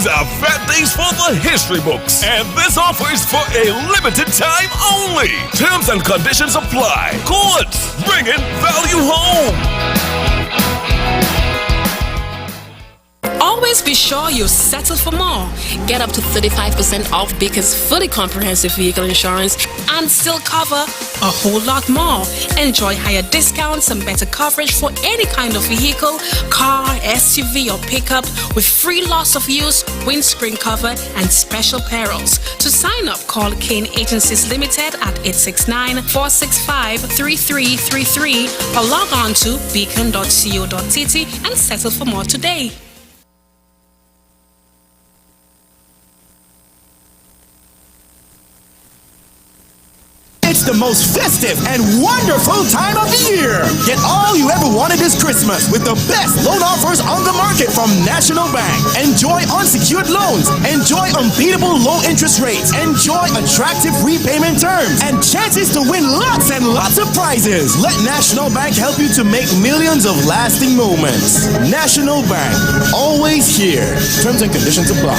These are fat days for the history books, and this offer is for a limited time only. Terms and conditions apply. Courts, bringing value home. Always be sure you settle for more. Get up to 35% off Beacon's fully comprehensive vehicle insurance and still cover a whole lot more. Enjoy higher discounts and better coverage for any kind of vehicle, car, SUV or pickup with free loss of use, windscreen cover and special perils. To sign up, call Kane Agencies Limited at 869-465-3333 or log on to beacon.co.tt and settle for more today. It's the most festive and wonderful time of the year. Get all you ever wanted this Christmas with the best loan offers on the market from National Bank. Enjoy unsecured loans. Enjoy unbeatable low interest rates. Enjoy attractive repayment terms and chances to win lots and lots of prizes. Let National Bank help you to make millions of lasting moments. National Bank, always here. Terms and conditions apply.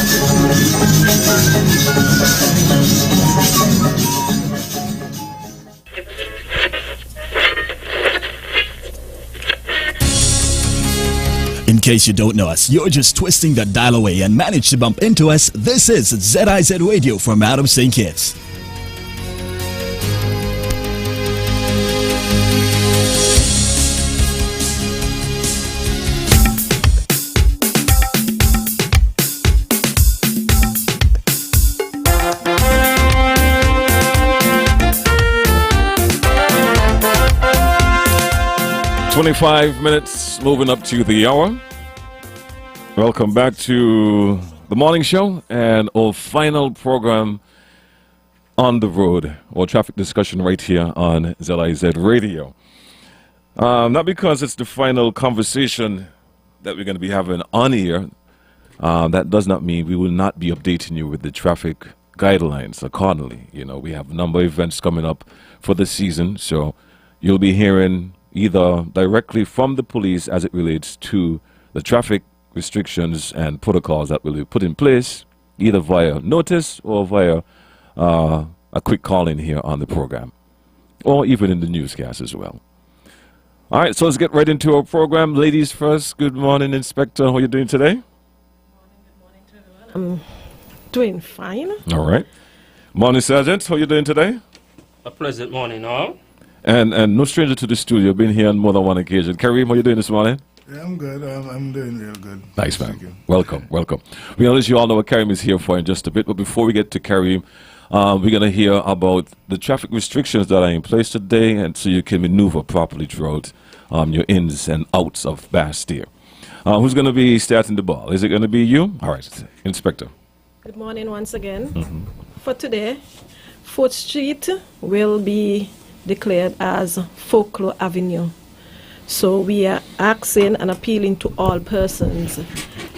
In case you don't know us, you're just twisting that dial away and managed to bump into us. This is ZIZ Radio from Adam St. Kitts. Minutes moving up to the hour. Welcome back to the morning show and our final program on the road, or traffic discussion right here on ZIZ Radio. Not because it's the final conversation that we're going to be having on here. That does not mean we will not be updating you with the traffic guidelines accordingly. You know, we have a number of events coming up for the season, so you'll be hearing either directly from the police as it relates to the traffic restrictions and protocols that will be put in place, either via notice or via a quick call in here on the program, or even in the newscast as well. All right, so let's get right into our program. Ladies first. Good morning, Inspector. How are you doing today? Good morning to everyone. I'm doing fine. All right. Morning, Sergeant. How are you doing today? A pleasant morning, all. And no stranger to the studio, been here on more than one occasion. Kareem, how are you doing this morning? Yeah, I'm good. I'm doing real good. Nice, man. Welcome. We're going to let you all know what Kareem is here for in just a bit. But before we get to Kareem, we're going to hear about the traffic restrictions that are in place today, and so you can maneuver properly throughout your ins and outs of Bastille. Who's going to be starting the ball? Is it going to be you? All right, Inspector. Good morning once again. For today, 4th Street will be declared as Folklore Avenue. So we are asking and appealing to all persons.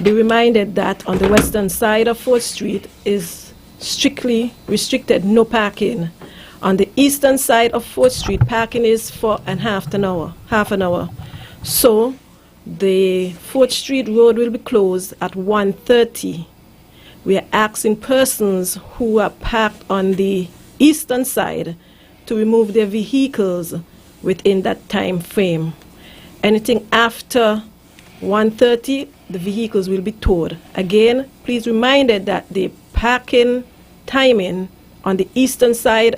Be reminded that on the western side of 4th Street is strictly restricted, no parking. On the eastern side of 4th Street, parking is for half an hour. So the 4th Street Road will be closed at 1:30. We are asking persons who are parked on the eastern side to remove their vehicles within that time frame. Anything after 1:30, the vehicles will be towed. Again, please reminded that the parking timing on the eastern side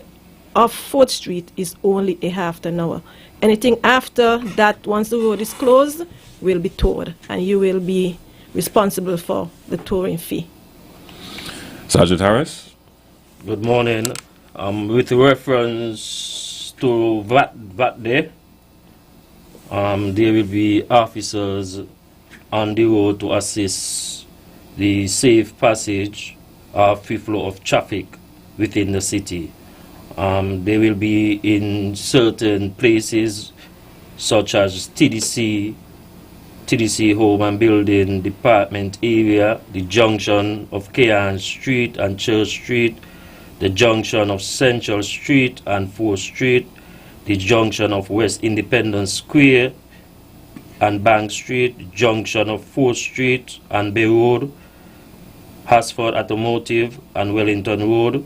of 4th Street is only a half an hour. Anything after that, once the road is closed, will be towed, and you will be responsible for the towing fee. Sergeant Harris. Good morning. With reference to VAT Day, there will be officers on the road to assist the safe passage of free flow of traffic within the city. They will be in certain places such as TDC Home and Building Department area, the junction of Kean Street and Church Street, the junction of Central Street and 4th Street, the junction of West Independence Square and Bank Street, junction of 4th Street and Bay Road, Hasford Automotive and Wellington Road,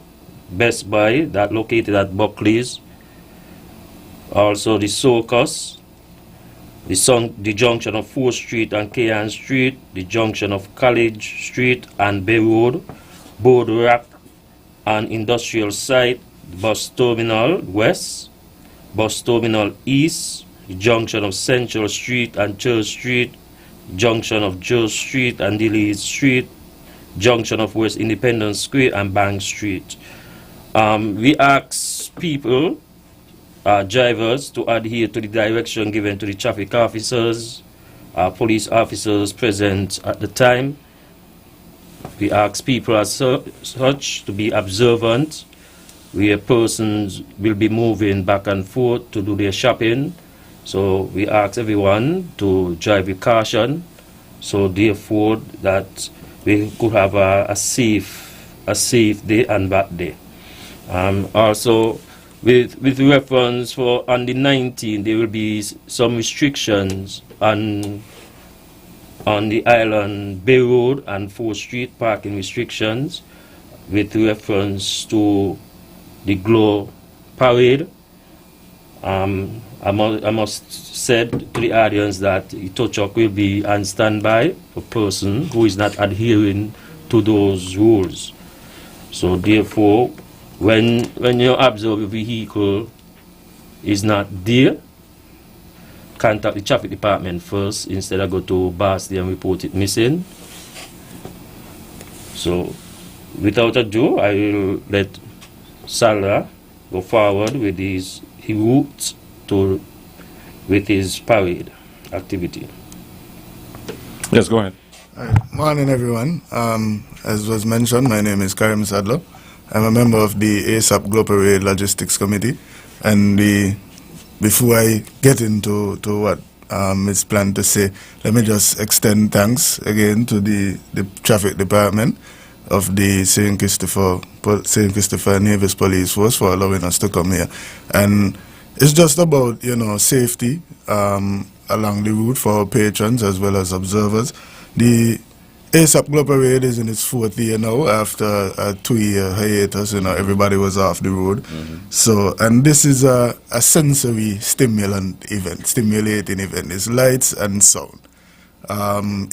Best Buy, that located at Buckley's, also the Circus, the junction of 4th Street and Kayan Street, the junction of College Street and Bay Road, Board Rack and Industrial Site, Bus Terminal West, Bus Terminal East, the junction of Central Street and Church Street, junction of Church Street and Delease Street, junction of West Independence Square and Bank Street. We ask people, drivers, to adhere to the direction given to the traffic officers, police officers present at the time. We ask people as such to be observant, where persons will be moving back and forth to do their shopping. So we ask everyone to drive with caution, so therefore that we could have a safe day and bad day. Also, with reference for on the 19th, there will be some restrictions on the Island Bay Road and 4th Street, parking restrictions with reference to the Glow Parade. I must said to the audience that the tow truck will be on standby for person who is not adhering to those rules. So therefore, when you observe a vehicle is not there, contact the traffic department first instead of go to Basti and report it missing. So without ado, I will let Salah go forward with his route with his parade activity. Yes, go ahead. Morning, everyone. As was mentioned, my name is Karim Sadler. I'm a member of the ASAP Glow Parade Logistics Committee. And before I get into what it's planned to say, let me just extend thanks again to the traffic department of the St. Christopher Nevis Police Force for allowing us to come here. And it's just about, safety along the route for our patrons as well as observers. The ASAP Glow Parade is in its 4th year now after a 2-year hiatus. Everybody was off the road. So, and this is a sensory stimulating event. It's lights and sound.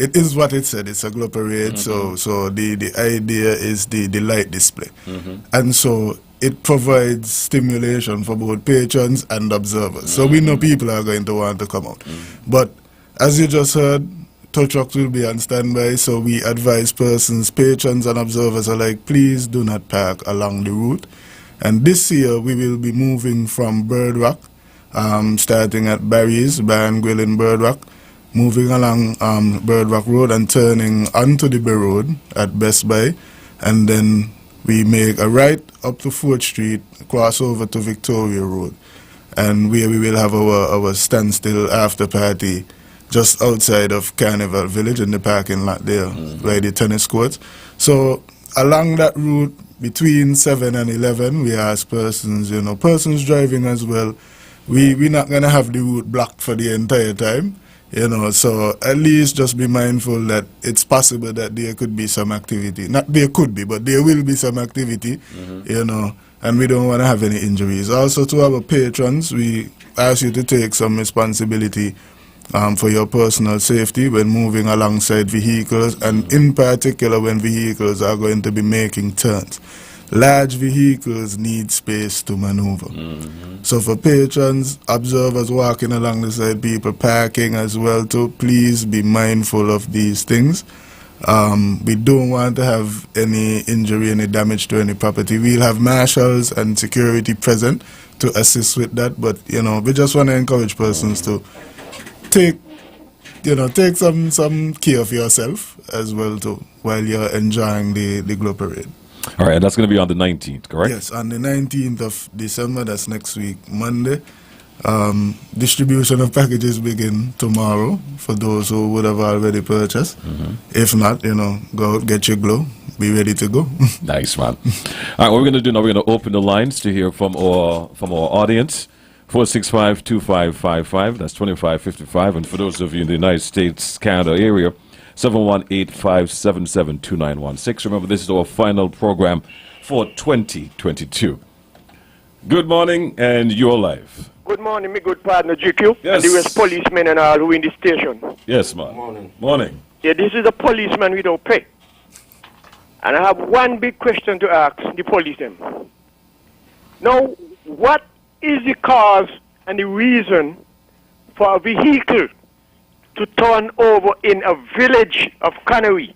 It is what it said. It's a Glow Parade. So the idea is the light display. And so it provides stimulation for both patrons and observers. So we know people are going to want to come out. But as you just heard, tow trucks will be on standby, so we advise persons, patrons and observers alike, please do not park along the route. And this year we will be moving from Bird Rock, starting at Barry's, Bar and Grill in Bird Rock, moving along Bird Rock Road and turning onto the Bay Road at Best Buy, and then we make a right up to 4th Street, cross over to Victoria Road, and where we will have our standstill after party just outside of Carnival Village in the parking lot there, by the tennis courts. So along that route, between 7 and 11, we ask persons, persons driving as well, we're not going to have the route blocked for the entire time. So at least just be mindful that it's possible that there could be some activity. Not there could be, but there will be some activity, and we don't want to have any injuries. Also to our patrons, we ask you to take some responsibility for your personal safety when moving alongside vehicles, and in particular when vehicles are going to be making turns. Large vehicles need space to maneuver. So for patrons, observers walking along the side, people parking as well, to please be mindful of these things. We don't want to have any injury, any damage to any property. We'll have marshals and security present to assist with that, but we just want to encourage persons to take some care of yourself as well too while you're enjoying the Glow Parade. All right, and that's going to be on the 19th, correct? Yes, on the 19th of December, that's next week, Monday. Distribution of packages begin tomorrow for those who would have already purchased. If not, go out, get your Glow, be ready to go. Nice, man. All right, what we're going to do now, we're going to open the lines to hear from our audience. 465-2555, that's 2555. And for those of you in the United States, Canada area, 718-577-2916. Remember, this is our final program for 2022. Good morning, and you're live. Good morning, my good partner GQ. Yes. And the West policemen and all who in the station. Yes, man. Morning. Yeah, this is a policeman without pay. And I have one big question to ask the policemen. Now, what is the cause and the reason for a vehicle to turn over in a village of Canary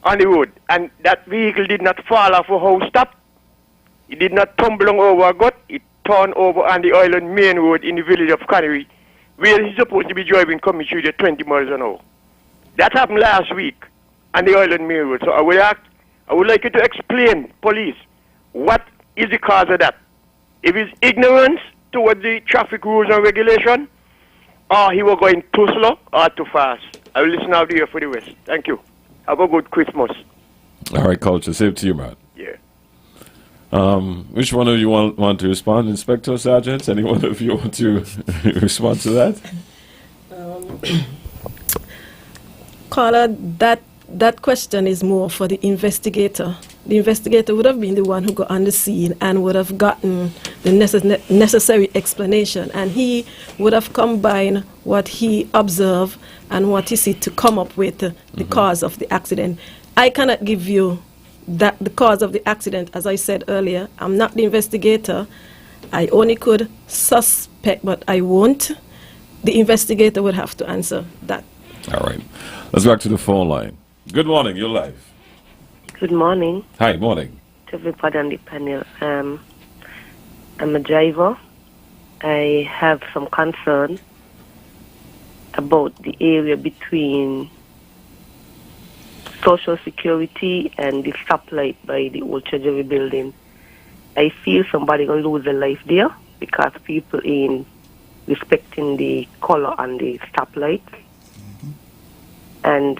on the road, and that vehicle did not fall off a house stop? It did not tumble over a gut. It turned over on the island main road in the village of Canary, where he's supposed to be driving coming through the 20 miles an hour. That happened last week on the island main road. So I would like you to explain, police, what is the cause of that? If it's ignorance towards the traffic rules and regulation, or he was going too slow or too fast. I will listen out here for the rest. Thank you. Have a good Christmas. All right, Culture. Same to you, man. Yeah. Which one of you want to respond, Inspector, Sergeant? Any one of you want to respond to that? Caller, that question is more for the investigator. The investigator would have been the one who got on the scene and would have gotten the necessary explanation, and he would have combined what he observed and what he see to come up with the cause of the accident. I cannot give you the cause of the accident. As I said earlier, I'm not the investigator. I only could suspect, but I won't. The investigator would have to answer that. All right. Let's go back to the phone line. Good morning. You're live. Good morning. Hi, morning. To everybody on the panel. I'm a driver. I have some concern about the area between Social Security and the stoplight by the old Treasury building. I feel somebody going to lose their life there because people ain't respecting the color on the stoplight. And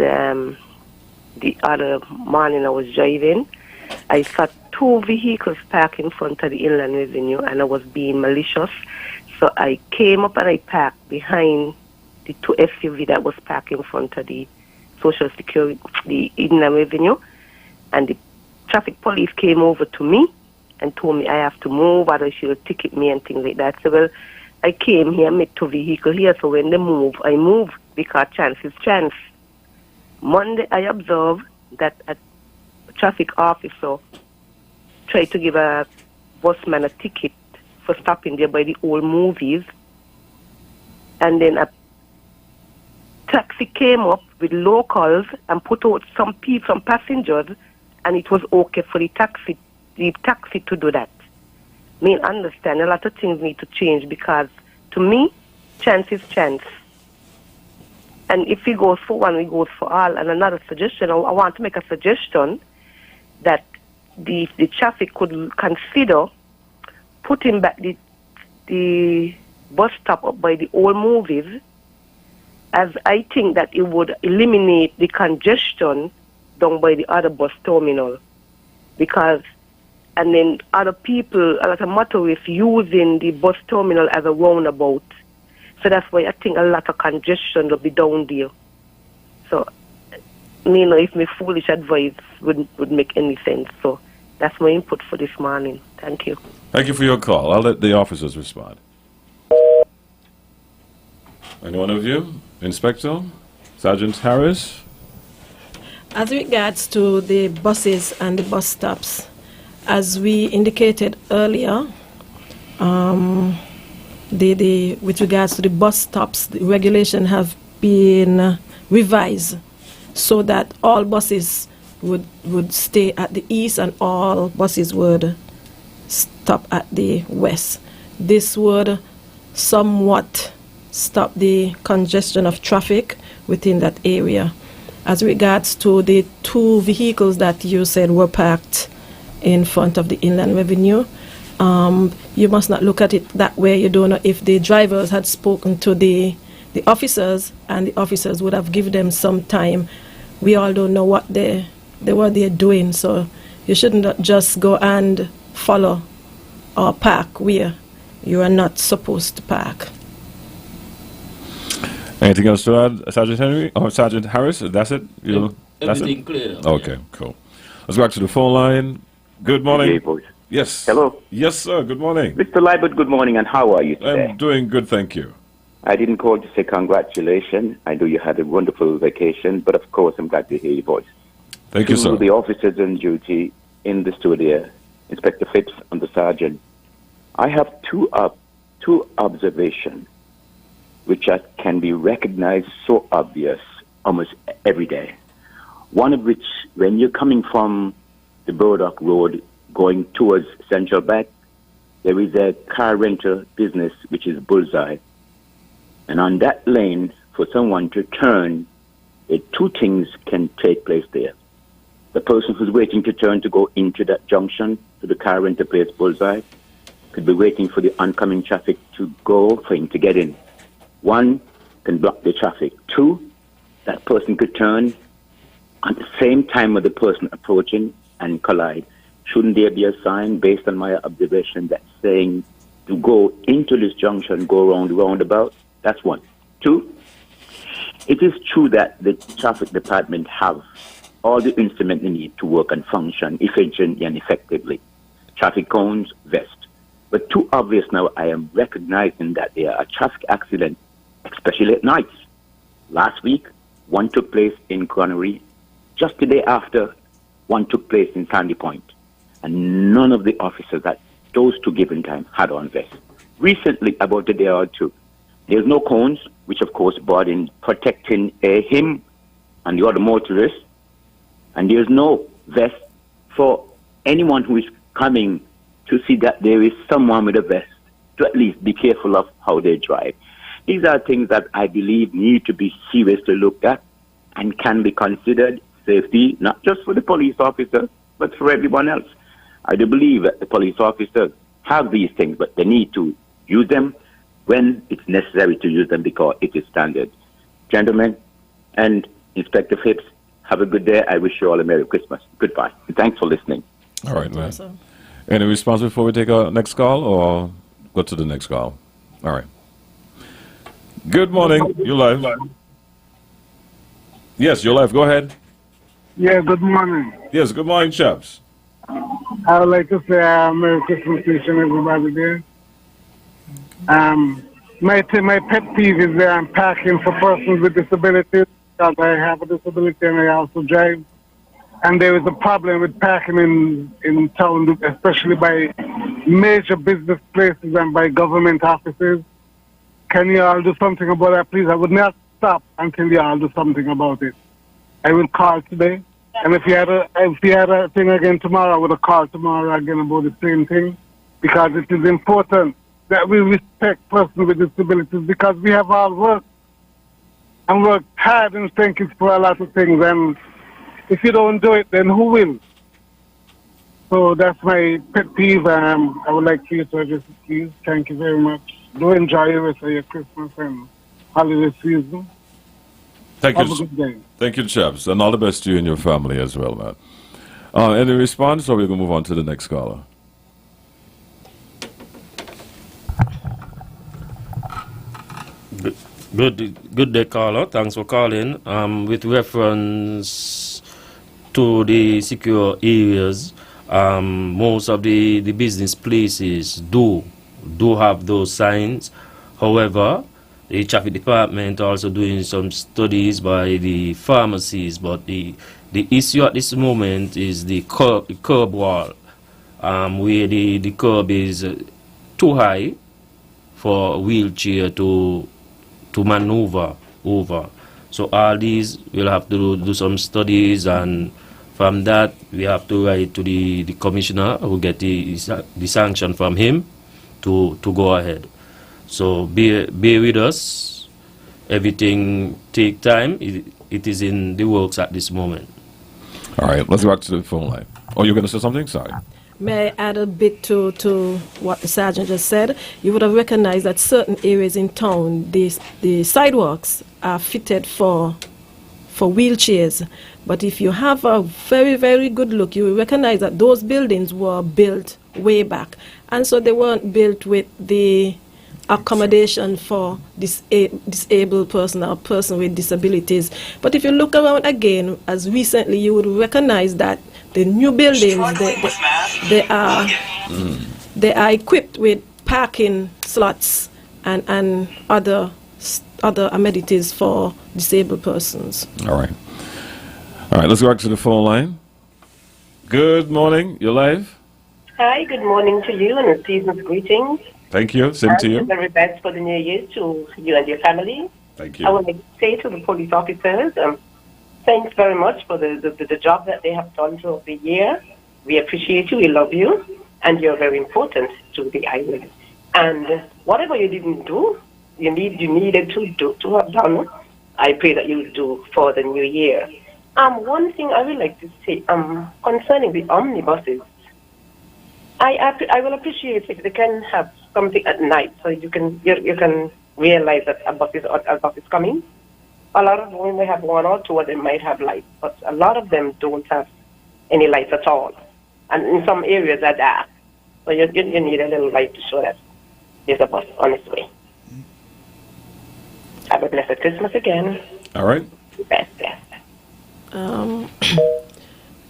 the other morning I was driving, I saw two vehicles parked in front of the Inland Revenue, and I was being malicious. So I came up and I parked behind the two SUV that was parked in front of the Social Security, the Inland Revenue, and the traffic police came over to me and told me I have to move, or they should ticket me and things like that. So, well, I came here, met two vehicles here, so when they move, I move, because chance is chance. Monday, I observed that a traffic officer tried to give a busman a ticket for stopping there by the old movies, and then a taxi came up with locals and put out some passengers, and it was okay for the taxi to do that. I mean, understand, a lot of things need to change, because to me, chance is chance. And if he goes for one, he goes for all. And another suggestion, I want to make a suggestion that the traffic could consider putting back the bus stop up by the old movies, as I think that it would eliminate the congestion down by the other bus terminal. Because, and then other people, a lot of motorists using the bus terminal as a roundabout. So that's why I think a lot of congestion will be down there. So, you know, if my foolish advice would make any sense. So that's my input for this morning. Thank you. Thank you for your call. I'll let the officers respond. Any one of you? Inspector? Sergeant Harris? As regards to the buses and the bus stops, as we indicated earlier, with regards to the bus stops, the regulation have been revised so that all buses would stay at the east and all buses would stop at the west. This would somewhat stop the congestion of traffic within that area. As regards to the two vehicles that you said were parked in front of the Inland Revenue, you must not look at it that way. You don't know if the drivers had spoken to the officers, and the officers would have given them some time. We all don't know what they're doing, so you shouldn't just go and follow or park where you are not supposed to park. Anything else to add, Sergeant Henry or Sergeant Harris? That's it. That's Everything it? clear. Okay, cool. Let's go back to the phone line. Good morning. Yes. Hello. Yes, sir. Good morning. Mr. Libert, good morning, and how are you today? I'm doing good, thank you. I didn't call to say congratulations. I know you had a wonderful vacation, but of course I'm glad to hear your voice. Thank you, sir. To the officers on duty in the studio, Inspector Phipps and the Sergeant, I have two observations which can be recognized so obvious almost every day. One of which, when you're coming from the Burdock Road going towards Central Bank, there is a car rental business which is Bullseye. And on that lane, for someone to turn, two things can take place there. The person who's waiting to turn to go into that junction to the car rental place Bullseye could be waiting for the oncoming traffic to go for him to get in. One, can block the traffic. Two, that person could turn at the same time with the person approaching and collide. Shouldn't there be a sign based on my observation that's saying to go into this junction, go around the roundabout? That's one. Two, it is true that the traffic department have all the instruments they need to work and function efficiently and effectively. Traffic cones, vest. But too obvious now, I am recognizing that there are traffic accidents, especially at nights. Last week, one took place in Connery. Just the day after, one took place in Sandy Point. And none of the officers at those two given times had on vests. Recently, about a day or two, there's no cones, which of course brought in protecting him and the other motorists. And there's no vest for anyone who is coming to see that there is someone with a vest to at least be careful of how they drive. These are things that I believe need to be seriously looked at and can be considered safety, not just for the police officers, but for everyone else. I do believe that the police officers have these things, but they need to use them when it's necessary to use them because it is standard. Gentlemen and Inspector Phipps, have a good day. I wish you all a Merry Christmas. Goodbye. And thanks for listening. All right, man. Any response before we take our next call or go to the next call? All right. Good morning. You live. Yes, you're live. Go ahead. Yeah, good morning. Yes, good morning, chaps. I would like to say Merry Christmas to each and everybody there. My pet peeve is parking for persons with disabilities because I have a disability and I also drive. And there is a problem with parking in town, especially by major business places and by government offices. Can you all do something about that, please? I would not stop until you all do something about it. I will call today. And if you had a thing again tomorrow, I would have called tomorrow again about the same thing. Because it is important that we respect persons with disabilities because we have all worked and worked hard and thank you for a lot of things. And if you don't do it, then who will? So that's my pet peeve. I would like you to address it, please. Thank you very much. Do enjoy the rest of your Christmas and holiday season. Thank Have you. a good day. Thank you, chaps. And all the best to you and your family as well, man. Any response or we're going to move on to the next caller? Good day, caller. Thanks for calling. With reference to the secure areas, most of the business places do have those signs. However, the traffic department also doing some studies by the pharmacies, but the issue at this moment is the curb wall, where the curb is too high for a wheelchair to maneuver over. So all these we'll have to do some studies, and from that we have to write to the commissioner who get the sanction from him to go ahead. So bear with us. Everything take time. It is in the works at this moment. All right, let's go back to the phone line. Oh, you're going to say something? Sorry. May I add a bit to what the sergeant just said? You would have recognized that certain areas in town, the sidewalks are fitted for wheelchairs. But if you have a very, very good look, you will recognize that those buildings were built way back. And so they weren't built with the accommodation for disabled person or person with disabilities. But if you look around again, as recently, you would recognize that the new buildings, they are equipped with parking slots and other amenities for disabled persons. All right. All right, let's go back to the phone line. Good morning. You're live. Hi, good morning to you and season's greetings. Thank you. Same to you. And the very best for the new year to you and your family. Thank you. I want to say to the police officers, thanks very much for the job that they have done throughout the year. We appreciate you, we love you, and you're very important to the island. And whatever you didn't do, you needed to have done, I pray that you will do for the new year. One thing I would like to say concerning the omnibuses, I will appreciate if they can have something at night so you can realize that a bus is coming. A lot of them may have one or two of them might have lights, but a lot of them don't have any lights at all. And in some areas are dark. So you need a little light to show that there's a bus on its way. Have a blessed Christmas again. All right. Best.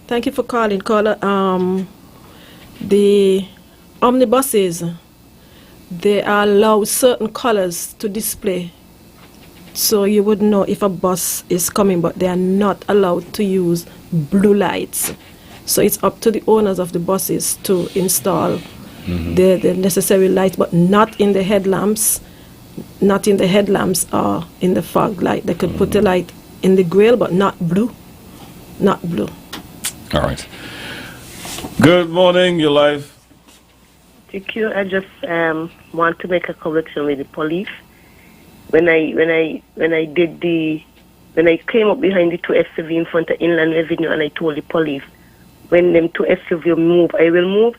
Thank you for calling, caller. The omnibuses, they allow certain colors to display, so you would know if a bus is coming, but they are not allowed to use blue lights. So it's up to the owners of the buses to install the necessary lights, but not in the headlamps, or in the fog light. They could put a light in the grill, but not blue. Not blue. All right. Good morning. You're live. Thank you. I just want to make a correction with the police. When I came up behind the two SUV in front of Inland Revenue, and I told the police, when them two SUV move, I will move.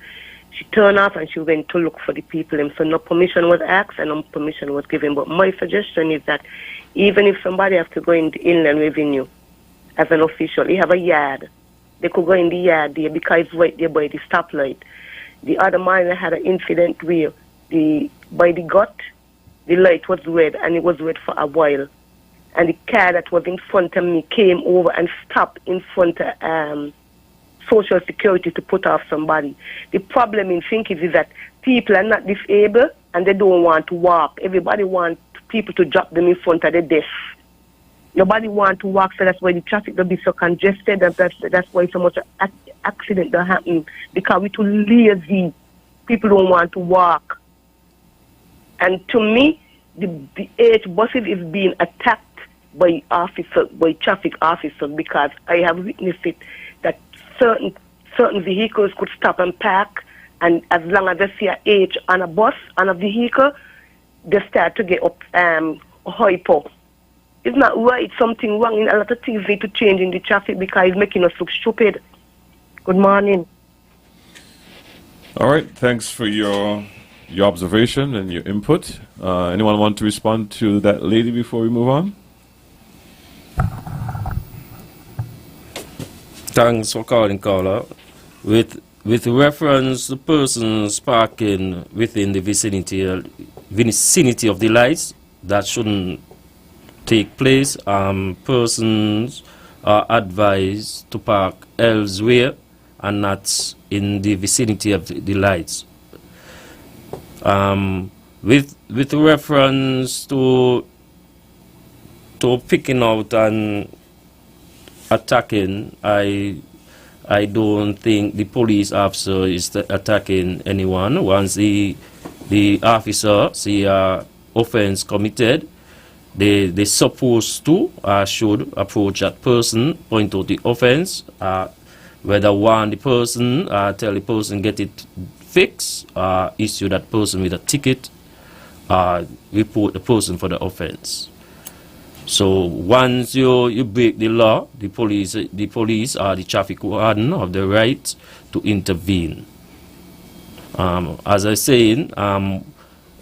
She turned off and she went to look for the people. And so no permission was asked and no permission was given. But my suggestion is that even if somebody has to go into Inland Revenue as an official, they have a yard. They could go in the yard there because it's right there by the stoplight. The other miner had an incident where by the gut, the light was red, and it was red for a while. And the car that was in front of me came over and stopped in front of Social Security to put off somebody. The problem in Finkies is that people are not disabled and they don't want to walk. Everybody wants people to drop them in front of the desk. Nobody wants to walk, so that's why the traffic will be so congested. That's why so much accident don't happen, because we're too lazy. People don't want to walk. And to me, the H buses is being attacked by traffic officers, because I have witnessed it, that certain vehicles could stop and park, and as long as they see a H on a bus, on a vehicle, they start to get up hyper. It's not right, something wrong, and a lot of things need to change in the traffic because it's making us look stupid. Good morning. All right. Thanks for your observation and your input. Anyone want to respond to that lady before we move on? Thanks for calling, caller. With reference to persons parking within the vicinity of the lights, that shouldn't take place. Persons are advised to park elsewhere and not in the vicinity of the lights. With reference to picking out and attacking, I don't think the police officer is attacking anyone. Once the officer see offense committed, they supposed to should approach that person, point out the offense, whether the person tell the person get it fixed, issue that person with a ticket, report the person for the offense. So once you break the law, the police or the traffic warden have the right to intervene. As I saying,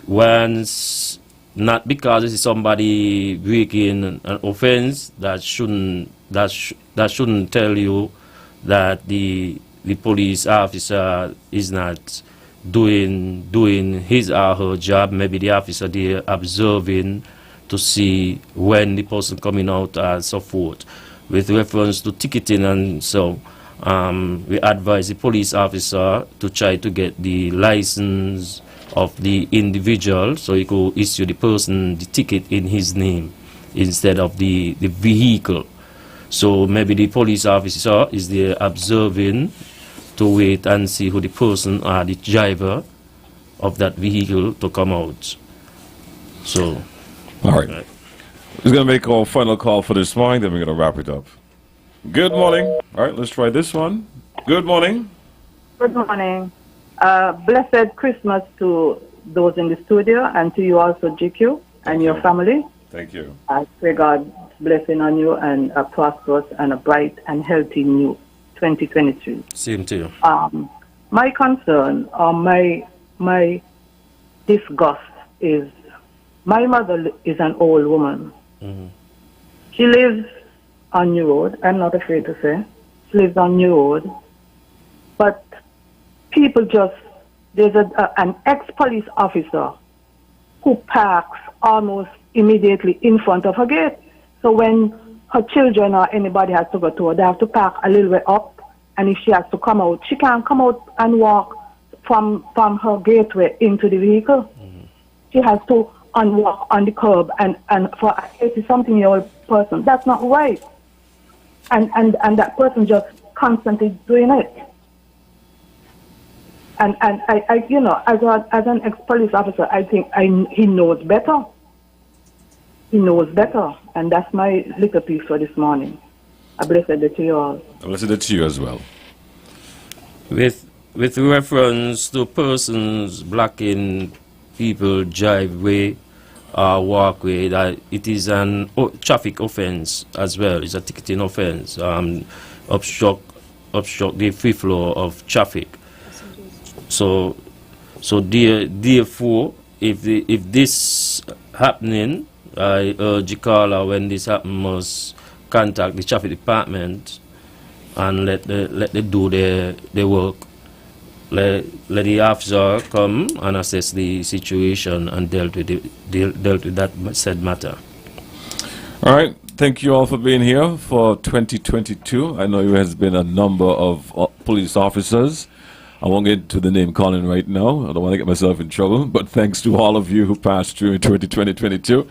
once, not because this is somebody breaking an offense, that shouldn't tell you that the police officer is not doing his or her job. Maybe the officer there observing to see when the person coming out and so forth. With reference to ticketing and so, we advise the police officer to try to get the license of the individual so he could issue the person the ticket in his name instead of the vehicle. So maybe the police officer is there observing to wait and see who the person or the driver of that vehicle to come out. So, all right. We're going to make our final call for this morning, then we're going to wrap it up. Good morning. All right, let's try this one. Good morning. Good morning. Blessed Christmas to those in the studio and to you also, GQ, and your family. Thank you. I pray God's blessing on you and a prosperous and a bright and healthy new 2023. Same to you. My concern or my disgust is my mother is an old woman. She lives on New Road. I'm not afraid to say. She lives on New Road. But people there's an ex-police officer who parks almost immediately in front of her gate. So when her children or anybody has to go to her, they have to park a little way up. And if she has to come out, she can't come out and walk from her gateway into the vehicle. She has to walk on the curb and for a 80-something-year-old person, that's not right. And that person just constantly doing it. And I you know, as an ex-police officer, I think he knows better. He knows better, and that's my little piece for this morning. A blessed day to you all. A blessed day to you as well. With reference to persons blocking people driveway or walkway, that it is an traffic offense as well. It's a ticketing offense. Obstruct the free flow of traffic. So therefore, if this happening, I urge the caller when this happens must contact the traffic department and let them do their work. Let the officer come and assess the situation and dealt with that said matter. All right. Thank you all for being here for 2022. I know there has been a number of police officers. I won't get into the name calling right now. I don't want to get myself in trouble. But thanks to all of you who passed through in 2022.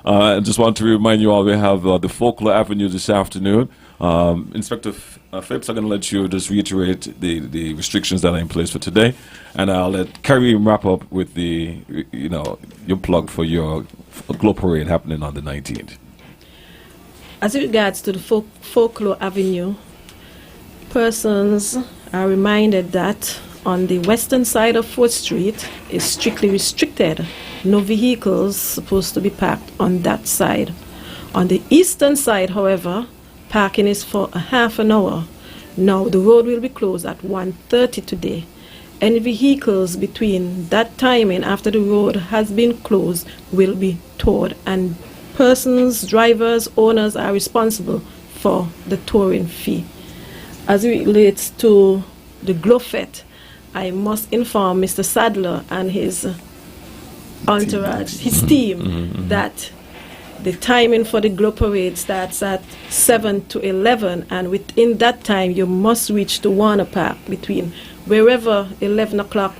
I just want to remind you all we have the Folklore Avenue this afternoon. Inspector Phipps, I'm going to let you just reiterate the restrictions that are in place for today. And I'll let Kareem wrap up with your plug for your Globe Parade happening on the 19th. As regards to the Folklore Avenue, persons are reminded that on the western side of 4th Street is strictly restricted. No vehicles supposed to be parked on that side. On the eastern side, however, parking is for a half an hour. Now, the road will be closed at 1:30 today. Any vehicles between that timing after the road has been closed will be towed, and persons, drivers, owners are responsible for the towing fee. As it relates to the Glofet, I must inform Mr. Sadler and his entourage, his team, that the timing for the Globe Parade starts at 7 to 11, and within that time you must reach the Warner Park. Between wherever 11 o'clock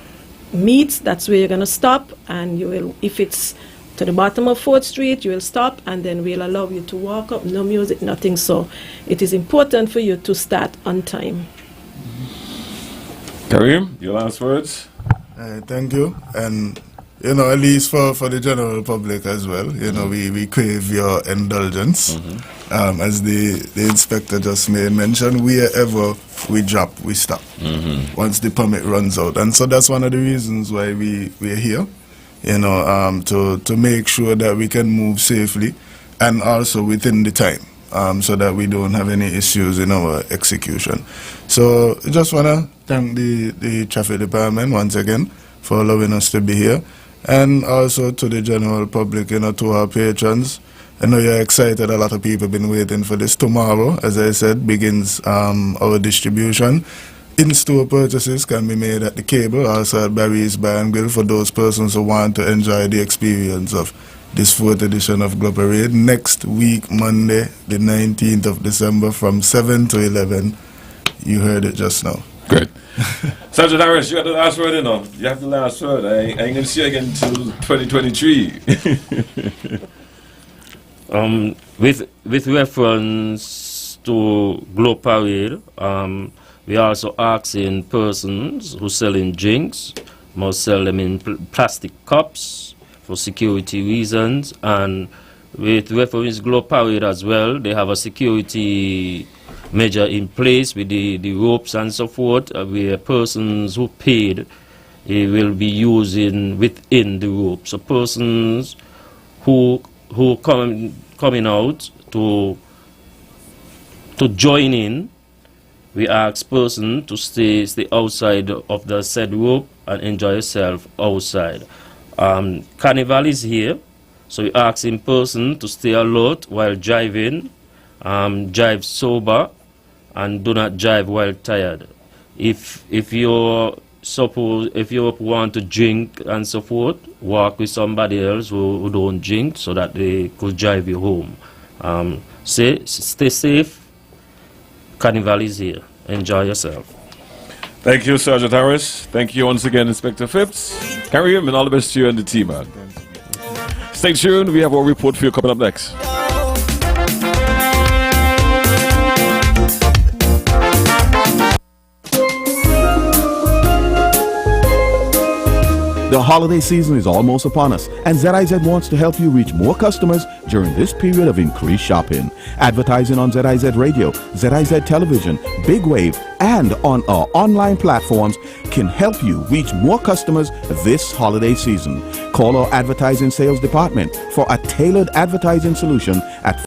meets, that's where you're going to stop, and you will, if it's to the bottom of 4th Street, you will stop, and then we'll allow you to walk up, no music, nothing. So it is important for you to start on time. Kareem, your last words? Thank you. And, at least for the general public as well, we crave your indulgence. As the inspector just made mention, wherever we drop, we stop. Once the permit runs out. And so that's one of the reasons why we're here, to make sure that we can move safely and also within the time. So that we don't have any issues in our execution. So I just want to thank the traffic department once again for allowing us to be here, and also to the general public, to our patrons. I know you're excited. A lot of people have been waiting for this. Tomorrow, as I said, begins our distribution. In-store purchases can be made at the Cable, also at Barry's Bar and Grill for those persons who want to enjoy the experience of this 4th edition of Globe Parade. Next week, Monday, the 19th of December, from 7 to 11. You heard it just now. Great. Sergeant Harris, you got the last word, you know. You have the last word. I ain't going to see you again until 2023. With reference to Globe Parade, we also asking persons who selling drinks must sell them in plastic cups for security reasons. And with reference to Globe Parade as well, they have a security measure in place with the ropes and so forth, where persons who paid will be using within the rope. So persons who coming out to join in, we ask person to stay outside of the said rope and enjoy yourself outside. Carnival is here, so we ask in person to stay alert while driving, drive sober, and do not drive while tired. If you want to drink and so forth, walk with somebody else who don't drink so that they could drive you home. Stay safe. Carnival is here. Enjoy yourself. Thank you, Sergeant Harris. Thank you once again, Inspector Phipps. Carry him and all the best to you and the team, man. Stay tuned. We have our report for you coming up next. The holiday season is almost upon us, and ZIZ wants to help you reach more customers during this period of increased shopping. Advertising on ZIZ Radio, ZIZ Television, Big Wave, and on our online platforms can help you reach more customers this holiday season. Call our advertising sales department for a tailored advertising solution at